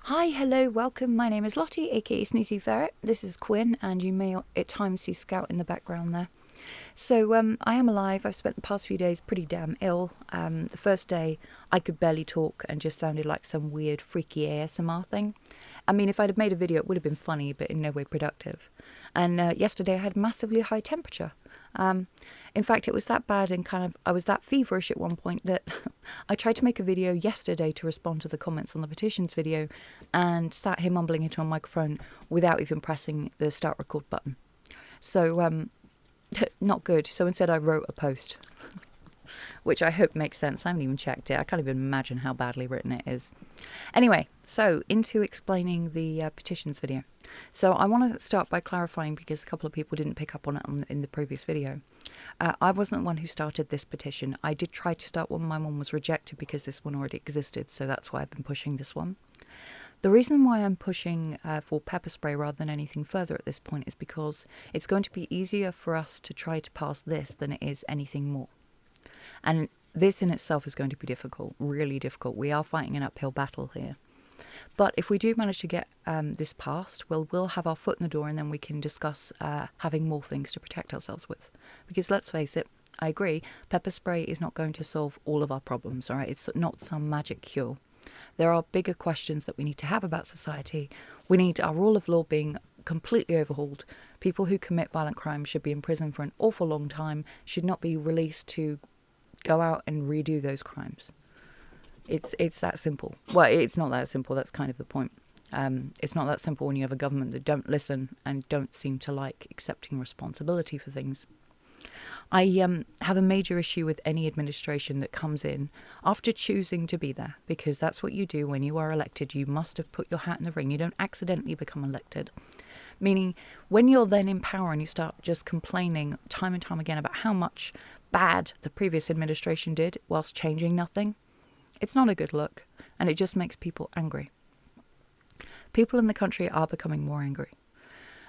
Hi, hello, welcome. My name is Lottie, aka Sneezy Ferret. This is Quinn, and you may at times see Scout in the background there. So, I am alive. I've spent the past few days pretty damn ill. The first day, I could barely talk and just sounded like some weird, freaky ASMR thing. I mean, if I'd have made a video, it would have been funny, but in no way productive. And yesterday, I had massively high temperature. In fact, it was that bad and I was that feverish at one point that I tried to make a video yesterday to respond to the comments on the petitions video and sat here mumbling into a microphone without even pressing the start record button. So, not good. So instead I wrote a post, which I hope makes sense. I haven't even checked it. I can't even imagine how badly written it is. Anyway, so into explaining the petitions video. So I want to start by clarifying, because a couple of people didn't pick up on it in the previous video. I wasn't the one who started this petition. I did try to start one. My one was rejected because this one already existed, so that's why I've been pushing this one. The reason why I'm pushing for pepper spray rather than anything further at this point is because it's going to be easier for us to try to pass this than it is anything more. And this in itself is going to be difficult, really difficult. We are fighting an uphill battle here. But if we do manage to get this passed, we'll have our foot in the door, and then we can discuss having more things to protect ourselves with. Because let's face it, I agree, pepper spray is not going to solve all of our problems, all right? It's not some magic cure. There are bigger questions that we need to have about society. We need our rule of law being completely overhauled. People who commit violent crimes should be in prison for an awful long time, should not be released to go out and redo those crimes. It's that simple. Well, it's not that simple. That's kind of the point. It's not that simple when you have a government that don't listen and don't seem to like accepting responsibility for things. I have a major issue with any administration that comes in after choosing to be there, because that's what you do when you are elected. You must have put your hat in the ring. You don't accidentally become elected. Meaning, when you're then in power and you start just complaining time and time again about how much bad the previous administration did whilst changing nothing, it's not a good look, and it just makes people angry. People in the country are becoming more angry.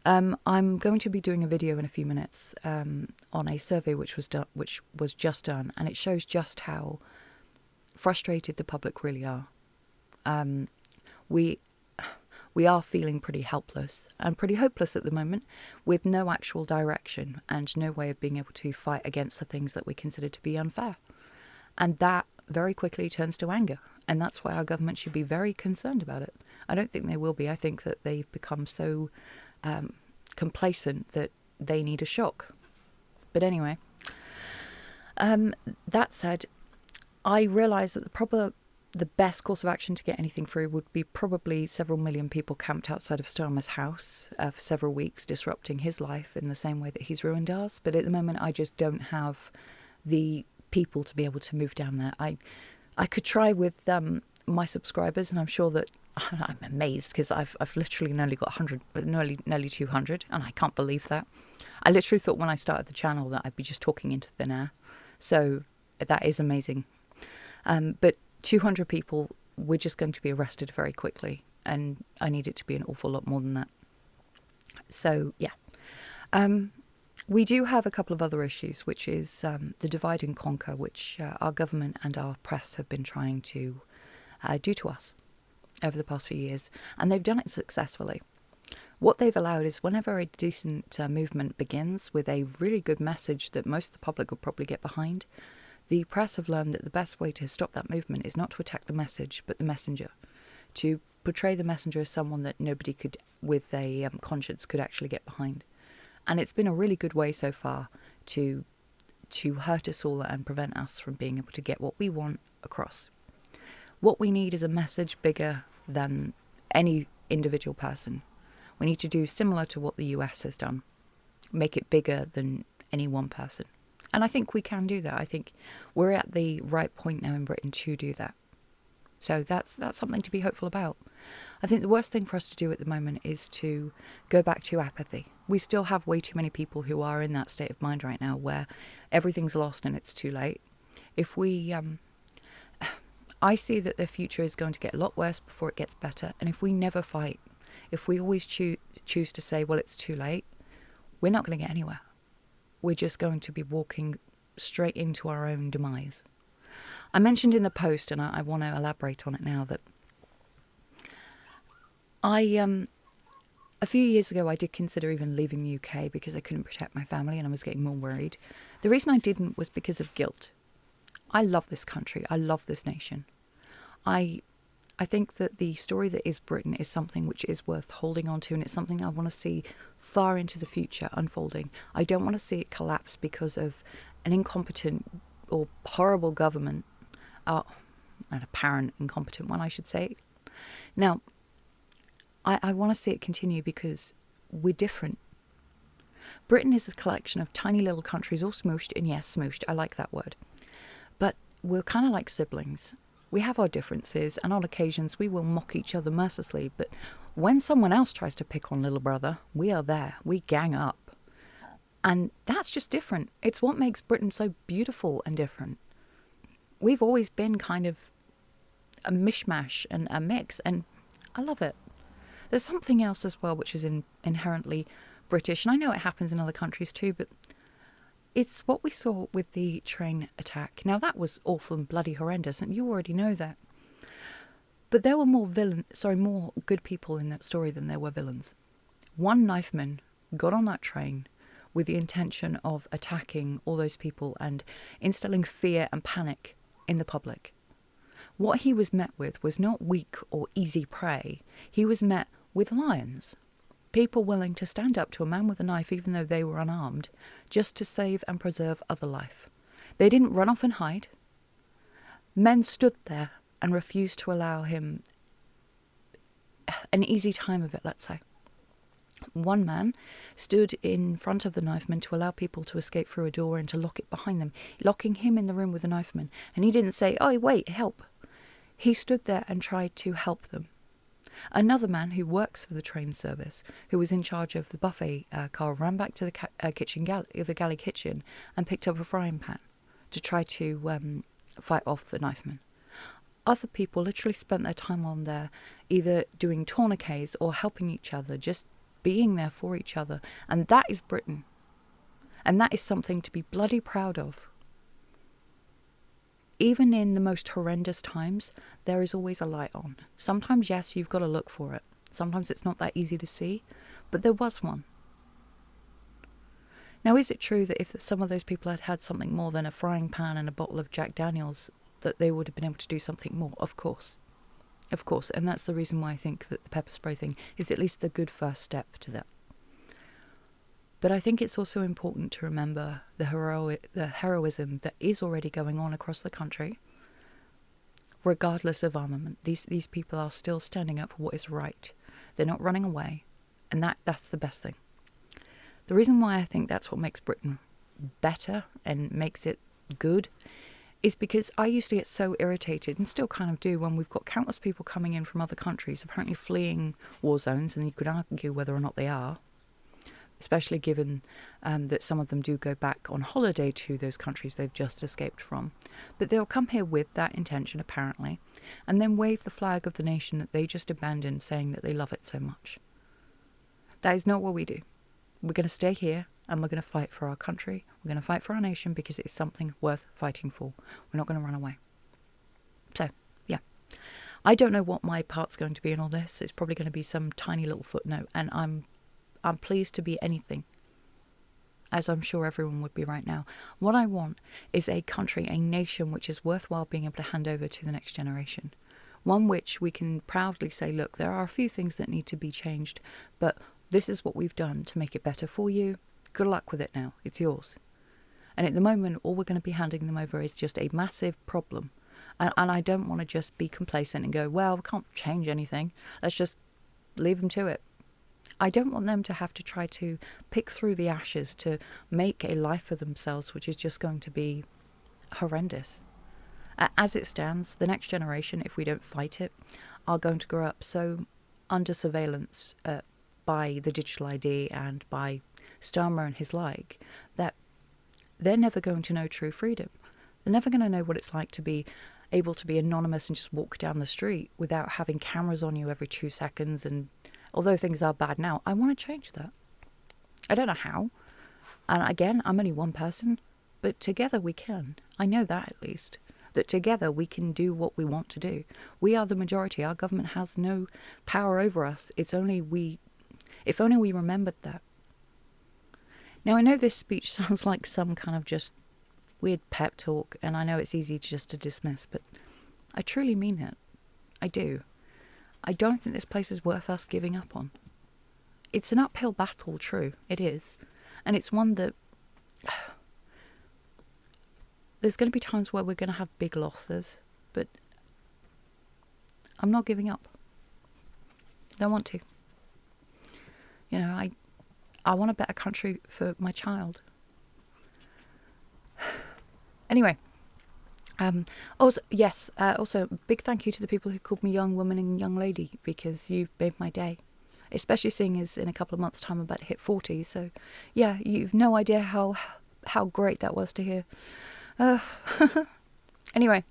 I'm going to be doing a video in a few minutes on a survey which was just done, and it shows just how frustrated the public really are. We are feeling pretty helpless and pretty hopeless at the moment, with no actual direction and no way of being able to fight against the things that we consider to be unfair. And that very quickly turns to anger, and that's why our government should be very concerned about it. I don't think they will be. I think that they've become so complacent that they need a shock. But anyway, that said, I realise that the best course of action to get anything through would be probably several million people camped outside of Starmer's house for several weeks, disrupting his life in the same way that he's ruined ours. But at the moment, I just don't have the people to be able to move down there. I could try with my subscribers, and I'm sure that I'm amazed, because I've literally nearly got 100, nearly 200, and I can't believe that. I literally thought when I started the channel that I'd be just talking into thin air. So that is amazing. But 200 people, we're just going to be arrested very quickly, and I need it to be an awful lot more than that. So yeah. We do have a couple of other issues, which is the divide and conquer, which our government and our press have been trying to do to us over the past few years, and they've done it successfully. What they've allowed is, whenever a decent movement begins with a really good message that most of the public will probably get behind, the press have learned that the best way to stop that movement is not to attack the message, but the messenger. To portray the messenger as someone that nobody could, with a conscience, could actually get behind. And it's been a really good way so far to hurt us all and prevent us from being able to get what we want across. What we need is a message bigger than any individual person. We need to do similar to what the US has done. Make it bigger than any one person. And I think we can do that. I think we're at the right point now in Britain to do that. So that's something to be hopeful about. I think the worst thing for us to do at the moment is to go back to apathy. We still have way too many people who are in that state of mind right now where everything's lost and it's too late. If we... I see that the future is going to get a lot worse before it gets better. And if we never fight, if we always choose to say, well, it's too late, we're not going to get anywhere. We're just going to be walking straight into our own demise. I mentioned in the post, and I want to elaborate on it now, that A few years ago, I did consider even leaving the UK because I couldn't protect my family and I was getting more worried. The reason I didn't was because of guilt. I love this country. I love this nation. I I think that the story that is Britain is something which is worth holding on to, and it's something I want to see far into the future unfolding. I don't want to see it collapse because of an incompetent or horrible government, an apparent incompetent one, I should say. Now, I want to see it continue because we're different. Britain is a collection of tiny little countries all smooshed, and yes, smooshed, I like that word. But we're kind of like siblings. We have our differences, and on occasions we will mock each other mercilessly, but when someone else tries to pick on little brother, we are there. We gang up. And that's just different. It's what makes Britain so beautiful and different. We've always been kind of a mishmash and a mix, and I love it. There's something else as well which is inherently British, and I know it happens in other countries too, but it's what we saw with the train attack. Now that was awful and bloody horrendous, and you already know that. But there were more good people in that story than there were villains. One knifeman got on that train with the intention of attacking all those people and instilling fear and panic in the public. What he was met with was not weak or easy prey. He was met with lions. People willing to stand up to a man with a knife even though they were unarmed, just to save and preserve other life. They didn't run off and hide. Men stood there and refused to allow him an easy time of it, let's say. One man stood in front of the knifeman to allow people to escape through a door and to lock it behind them, locking him in the room with the knifeman. And he didn't say, "Oh, wait, help." He stood there and tried to help them. Another man who works for the train service, who was in charge of the buffet car, ran back to the galley kitchen and picked up a frying pan to try to fight off the knifeman. Other people literally spent their time on there either doing tourniquets or helping each other, just being there for each other. And that is Britain. And that is something to be bloody proud of. Even in the most horrendous times, there is always a light on. Sometimes, yes, you've got to look for it. Sometimes it's not that easy to see, but there was one. Now, is it true that if some of those people had had something more than a frying pan and a bottle of Jack Daniels, that they would have been able to do something more? Of course. Of course, and that's the reason why I think that the pepper spray thing is at least a good first step to that. But I think it's also important to remember the heroism that is already going on across the country, regardless of armament. These people are still standing up for what is right. They're not running away, and that's the best thing. The reason why I think that's what makes Britain better and makes it good is because I used to get so irritated, and still kind of do, when we've got countless people coming in from other countries, apparently fleeing war zones, and you could argue whether or not they are, especially given that some of them do go back on holiday to those countries they've just escaped from. But they'll come here with that intention, apparently, and then wave the flag of the nation that they just abandoned, saying that they love it so much. That is not what we do. We're going to stay here, and we're going to fight for our country. We're going to fight for our nation because it's something worth fighting for. We're not going to run away. So, yeah. I don't know what my part's going to be in all this. It's probably going to be some tiny little footnote, and I'm pleased to be anything, as I'm sure everyone would be right now. What I want is a country, a nation which is worthwhile being able to hand over to the next generation. One which we can proudly say, look, there are a few things that need to be changed, but this is what we've done to make it better for you. Good luck with it now. It's yours. And at the moment, all we're going to be handing them over is just a massive problem. And I don't want to just be complacent and go, well, we can't change anything. Let's just leave them to it. I don't want them to have to try to pick through the ashes to make a life for themselves, which is just going to be horrendous. As it stands, the next generation, if we don't fight it, are going to grow up so under surveillance by the digital ID and by Starmer and his like, that they're never going to know true freedom. They're never going to know what it's like to be able to be anonymous and just walk down the street without having cameras on you every 2 seconds. And although things are bad now, I want to change that. I don't know how. And again, I'm only one person, but together we can. I know that at least. that together we can do what we want to do. We are the majority. Our government has no power over us. It's only we, if only we remembered that. Now, I know this speech sounds like some kind of just weird pep talk, and I know it's easy just to dismiss, but I truly mean it. I do. I don't think this place is worth us giving up on. It's an uphill battle, true, it is. And it's one that there's going to be times where we're going to have big losses, but I'm not giving up. I don't want to. You know, I want a better country for my child. Anyway, also big thank you to the people who called me young woman and young lady, because you made my day. Especially seeing as in a couple of months' time I'm about to hit 40, so yeah, you've no idea how great that was to hear. Anyway,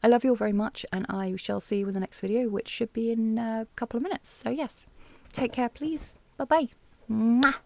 I love you all very much, and I shall see you in the next video, which should be in a couple of minutes. So yes, take care, please. Bye bye. Mwah.